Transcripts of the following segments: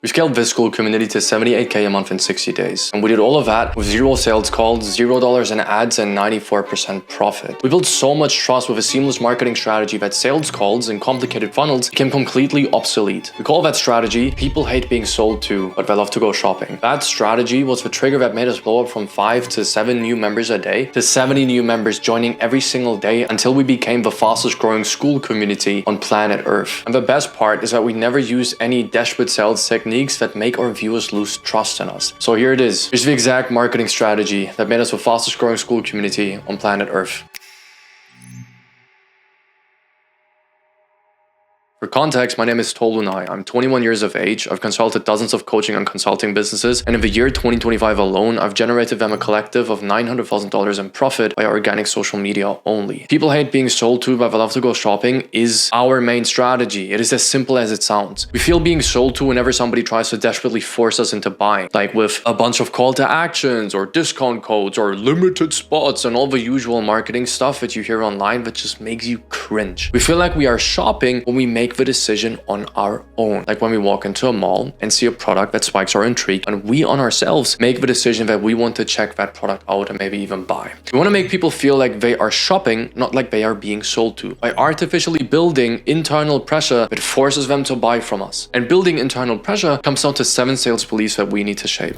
We scaled this school community to 78K a month in 60 days. And we did all of that with 0 sales calls, $0 in ads, and 94% profit. We built so much trust with a seamless marketing strategy that sales calls and complicated funnels became completely obsolete. We call that strategy people hate being sold to, but they love to go shopping. That strategy was the trigger that made us blow up from 5 to 7 new members a day to 70 new members joining every single day until we became the fastest growing school community on planet Earth. And the best part is that we never use any desperate sales techniques that make our viewers lose trust in us. So here it is. Here's the exact marketing strategy that made us the fastest growing school community on planet Earth. For context, my name is Tolunai. I'm 21 years of age. I've consulted dozens of coaching and consulting businesses, and in the year 2025 alone, I've generated them a collective of $900,000 in profit by organic social media only. People hate being sold to, but they love to go shopping is our main strategy. It is as simple as it sounds. We feel being sold to whenever somebody tries to desperately force us into buying, like with a bunch of call to actions or discount codes or limited spots and all the usual marketing stuff that you hear online that just makes you cringe. We feel like we are shopping when we make the decision on our own, like when we walk into a mall and see a product that spikes our intrigue, and we on ourselves make the decision that we want to check that product out and maybe even buy. We want to make people feel like they are shopping, not like they are being sold to, by artificially building internal pressure that forces them to buy from us. And building internal pressure comes down to 7 sales beliefs that we need to shape.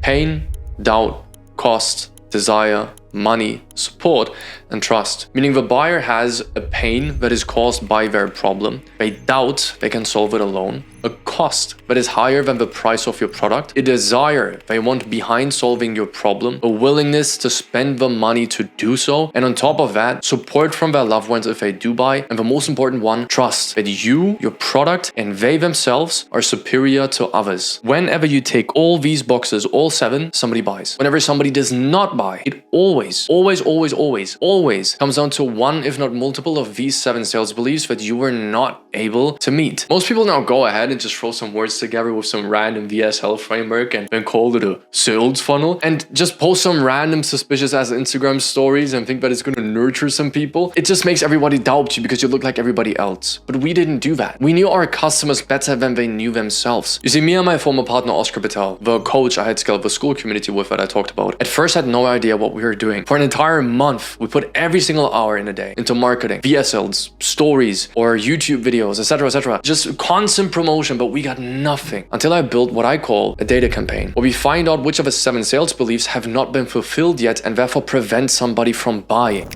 Pain, doubt, cost, desire, money, support, and trust. Meaning the buyer has a pain that is caused by their problem. They doubt they can solve it alone. A cost that is higher than the price of your product. A desire they want behind solving your problem. A willingness to spend the money to do so. And on top of that, support from their loved ones if they do buy. And the most important one, trust that you, your product, and they themselves are superior to others. Whenever you take all these boxes, all 7, somebody buys. Whenever somebody does not buy, it always comes down to one, if not multiple, of these 7 sales beliefs that you were not able to meet. Most people now go ahead and just throw some words together with some random VSL framework and then call it a sales funnel and just post some random suspicious ass Instagram stories and think that it's going to nurture some people. It just makes everybody doubt you because you look like everybody else. But we didn't do that. We knew our customers better than they knew themselves. You see, me and my former partner Oscar Patel, the coach I had scaled the school community with that I talked about, at first had no idea what we were doing. For an entire month, we put every single hour in a day into marketing, VSLs, stories, or YouTube videos, etc. Just constant promotion, but we got nothing until I built what I call a data campaign, where we find out which of the 7 sales beliefs have not been fulfilled yet and therefore prevent somebody from buying.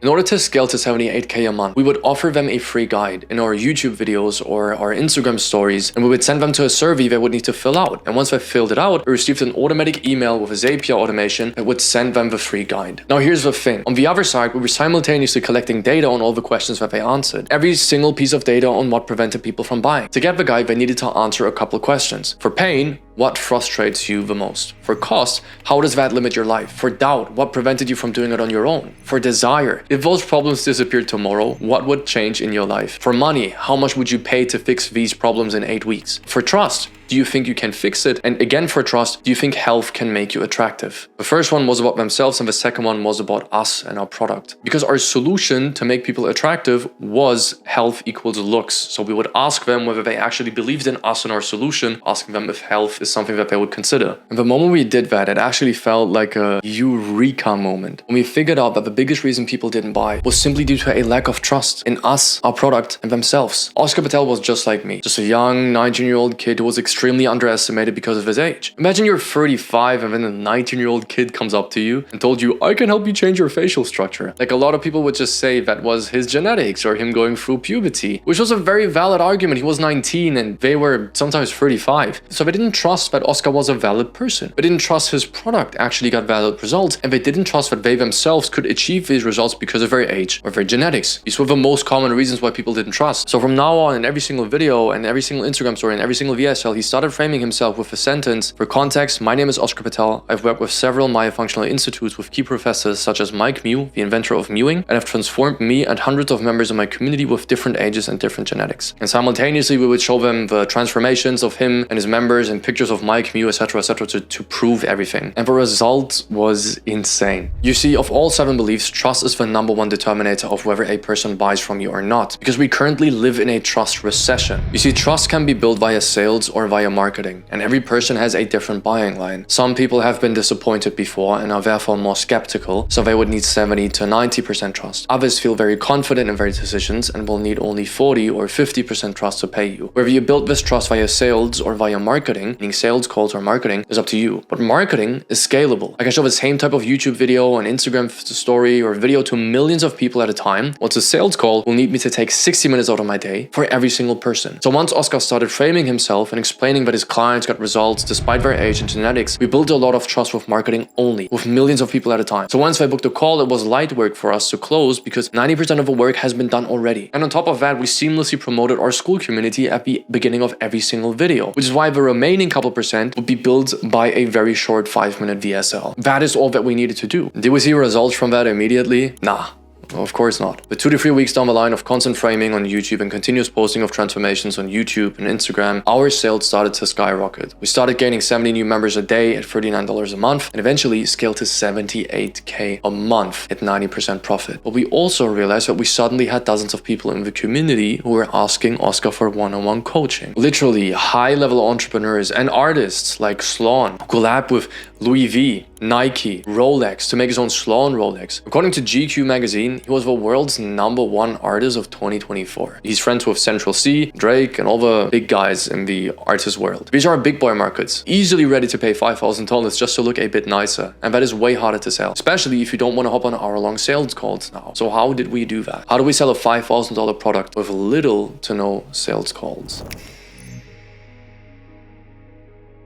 In order to scale to 78K a month, we would offer them a free guide in our YouTube videos or our Instagram stories, and we would send them to a survey they would need to fill out. And once they filled it out, we received an automatic email with a Zapier automation that would send them the free guide. Now here's the thing. On the other side, we were simultaneously collecting data on all the questions that they answered. Every single piece of data on what prevented people from buying. To get the guide, they needed to answer a couple questions. For pain, what frustrates you the most? For cost, how does that limit your life? For doubt, what prevented you from doing it on your own? For desire, if those problems disappeared tomorrow, what would change in your life? For money, how much would you pay to fix these problems in 8 weeks? For trust, do you think you can fix it? And again, for trust, do you think health can make you attractive? The first one was about themselves and the second one was about us and our product. Because our solution to make people attractive was health equals looks. So we would ask them whether they actually believed in us and our solution, asking them if health is something that they would consider. And the moment we did that, it actually felt like a eureka moment. When we figured out that the biggest reason people didn't buy was simply due to a lack of trust in us, our product, and themselves. Oscar Patel was just like me, just a young 19-year-old kid who was extremely underestimated because of his age. Imagine you're 35 and then a 19-year-old kid comes up to you and told you, I can help you change your facial structure. Like a lot of people would just say that was his genetics or him going through puberty, which was a very valid argument. He was 19 and they were sometimes 35. So they didn't trust that Oscar was a valid person. They didn't trust his product actually got valid results, and they didn't trust that they themselves could achieve these results because of their age or their genetics. These were the most common reasons why people didn't trust. So from now on, in every single video and every single Instagram story and every single VSL, he started framing himself with a sentence, "For context, my name is Oscar Patel. I've worked with several Maya functional institutes with key professors such as Mike Mew, the inventor of mewing, and have transformed me and hundreds of members of my community with different ages and different genetics." And simultaneously, we would show them the transformations of him and his members and pictures of Mike Mew, etc., to prove everything. And the result was insane. You see, of all 7 beliefs, trust is the #1 determinator of whether a person buys from you or not, because we currently live in a trust recession. You see, trust can be built via sales or via marketing, and every person has a different buying line. Some people have been disappointed before and are therefore more skeptical, so they would need 70 to 90% trust. Others feel very confident in their decisions and will need only 40 or 50% trust to pay you. Whether you build this trust via sales or via marketing, meaning sales calls or marketing, is up to you. But marketing is scalable. I can show the same type of YouTube video, an Instagram story, or video to millions of people at a time. What's a sales call will need me to take 60 minutes out of my day for every single person. So once Oscar started framing himself and explaining that his clients got results despite their age and genetics, we built a lot of trust with marketing only, with millions of people at a time. So once they booked a call, it was light work for us to close because 90% of the work has been done already. And on top of that, we seamlessly promoted our school community at the beginning of every single video, which is why the remaining couple percent would be built by a very short 5-minute VSL. That is all that we needed to do. Did we see results from that immediately? Nah. Well, of course not. But 2 to 3 weeks down the line of constant framing on YouTube and continuous posting of transformations on YouTube and Instagram, our sales started to skyrocket. We started gaining 70 new members a day at $39 a month and eventually scaled to 78K a month at 90% profit. But we also realized that we suddenly had dozens of people in the community who were asking Oscar for one-on-one coaching. Literally high-level entrepreneurs and artists like Sloan, who collabed with Louis V, Nike, Rolex to make his own Sloan Rolex. According to GQ magazine, he was the world's #1 artist of 2024. He's friends with Central C, Drake, and all the big guys in the artist world. These are big boy markets, easily ready to pay $5,000 just to look a bit nicer, and that is way harder to sell, especially if you don't want to hop on hour-long sales calls now. So how did we do that? How do we sell a $5,000 product with little to no sales calls?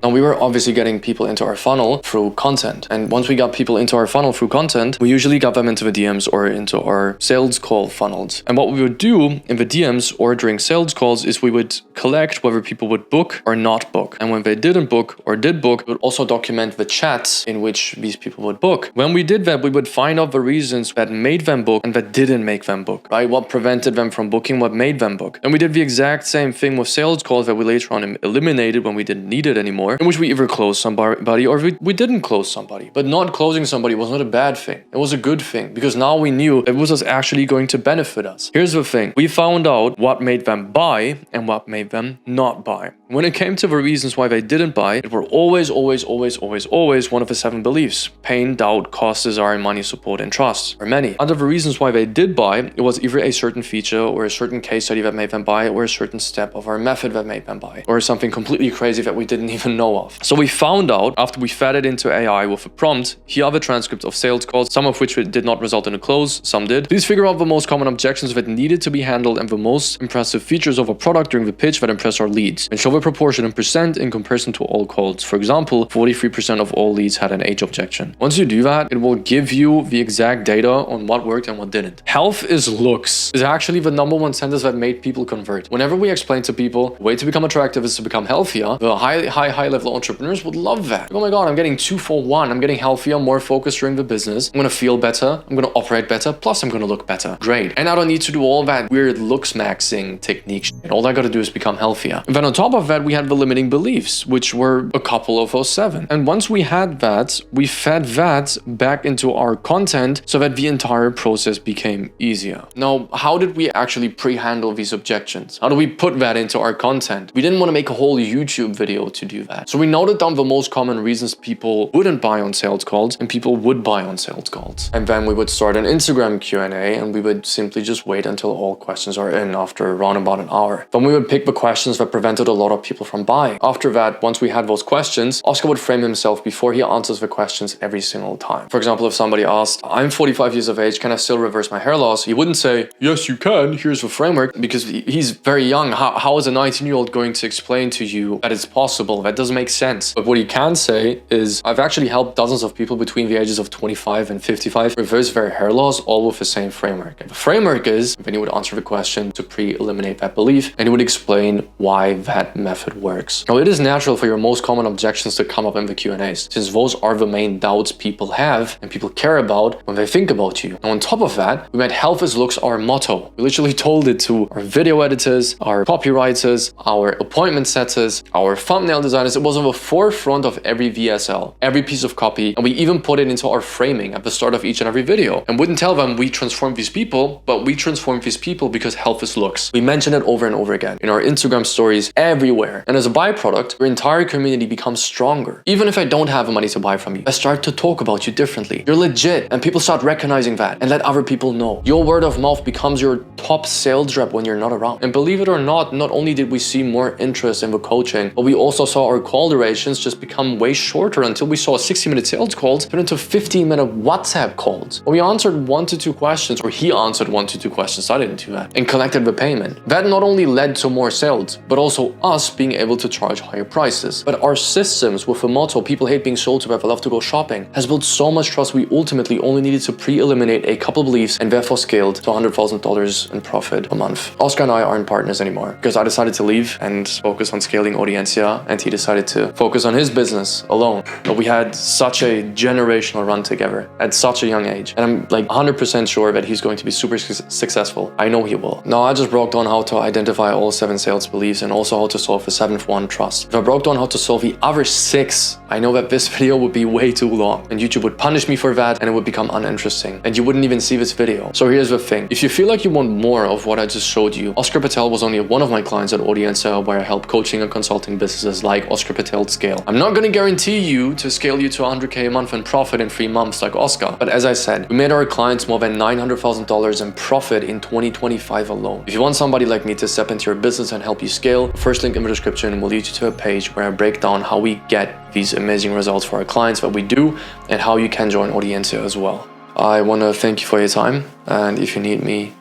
Now, we were obviously getting people into our funnel through content. And once we got people into our funnel through content, we usually got them into the DMs or into our sales call funnels. And what we would do in the DMs or during sales calls is we would collect whether people would book or not book. And when they didn't book or did book, we would also document the chats in which these people would book. When we did that, we would find out the reasons that made them book and that didn't make them book, right? What prevented them from booking, what made them book. And we did the exact same thing with sales calls that we later on eliminated when we didn't need it anymore, in which we either closed somebody or we didn't close somebody. But not closing somebody was not a bad thing. It was a good thing because now we knew it was actually going to benefit us. Here's the thing. We found out what made them buy and what made them not buy. When it came to the reasons why they didn't buy, it were always one of the 7 beliefs. Pain, doubt, cost, desire, money, support, and trust, or many. Under the reasons why they did buy, it was either a certain feature or a certain case study that made them buy, or a certain step of our method that made them buy, or something completely crazy that we didn't even know of. So we found out, after we fed it into AI with a prompt, here are the transcripts of sales calls, some of which did not result in a close, some did. Please figure out the most common objections that needed to be handled and the most impressive features of a product during the pitch that impress our leads, and show the proportion in percent in comparison to all calls. For example, 43% of all leads had an age objection. Once you do that, it will give you the exact data on what worked and what didn't. Health is looks is actually the #1 sentence that made people convert. Whenever we explain to people the way to become attractive is to become healthier, the high level entrepreneurs would love that. Oh my god, I'm getting 2 for 1. I'm getting healthier, more focused during the business. I'm gonna feel better. I'm gonna operate better. Plus, I'm gonna look better. Great. And I don't need to do all that weird looks maxing technique shit. All I gotta do is become healthier. And then on top of that, we had the limiting beliefs, which were a couple of those 7. And once we had that, we fed that back into our content so that the entire process became easier. Now, how did we actually pre-handle these objections? How do we put that into our content? We didn't want to make a whole YouTube video to do that. So we noted down the most common reasons people wouldn't buy on sales calls and people would buy on sales calls. And then we would start an Instagram Q&A and we would simply just wait until all questions are in after around about an hour. Then we would pick the questions that prevented a lot of people from buying. After that, once we had those questions, Oscar would frame himself before he answers the questions every single time. For example, if somebody asked, I'm 45 years of age, can I still reverse my hair loss? He wouldn't say, yes, you can, here's the framework, because he's very young. How is a 19-year-old going to explain to you that it's possible? That doesn't make sense. But what he can say is, I've actually helped dozens of people between the ages of 25 and 55 reverse their hair loss, all with the same framework. And the framework is, then he would answer the question to pre-eliminate that belief, and he would explain why that method works. Now, it is natural for your most common objections to come up in the Q&As, since those are the main doubts people have and people care about when they think about you. Now, on top of that, we made health is looks our motto. We literally told it to our video editors, our copywriters, our appointment setters, our thumbnail designers. It was on the forefront of every VSL, every piece of copy, and we even put it into our framing at the start of each and every video. And wouldn't tell them we transformed these people, but we transformed these people because health is looks. We mention it over and over again in our Instagram stories, everywhere. And as a byproduct, your entire community becomes stronger. Even if I don't have the money to buy from you, I start to talk about you differently. You're legit, and people start recognizing that and let other people know. Your word of mouth becomes your top sales rep when you're not around. And believe it or not only did we see more interest in the coaching, but we also saw our call durations just become way shorter until we saw 60-minute sales calls turn into 15-minute WhatsApp calls. We answered 1 to 2 questions, or he answered 1 to 2 questions, I didn't do that, and collected the payment. That not only led to more sales, but also us being able to charge higher prices. But our systems with the motto, people hate being sold to, but they love to go shopping, has built so much trust we ultimately only needed to pre-eliminate a couple beliefs and therefore scaled to $100,000 in profit a month. Oscar and I aren't partners anymore because I decided to leave and focus on scaling Audiencia, and he decided to focus on his business alone. But we had such a generational run together at such a young age, and I'm like 100% sure that he's going to be super successful. I know he will. Now, I just broke down how to identify all 7 sales beliefs and also how to solve the 7th one, trust. If I broke down how to solve the other 6, I know that this video would be way too long and YouTube would punish me for that and it would become uninteresting and you wouldn't even see this video. So here's the thing. If you feel like you want more of what I just showed you, Oscar Patel was only one of my clients at Audiencia, where I help coaching and consulting businesses like Oscar Patel scale. I'm not going to guarantee you to scale you to 100K a month in profit in 3 months like Oscar, but as I said, we made our clients more than $900,000 in profit in 2025 alone. If you want somebody like me to step into your business and help you scale, the first link in the description will lead you to a page where I break down how we get these amazing results for our clients, what we do, and how you can join Audiencia as well. I want to thank you for your time, and if you need me,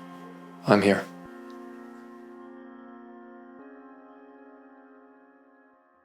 I'm here.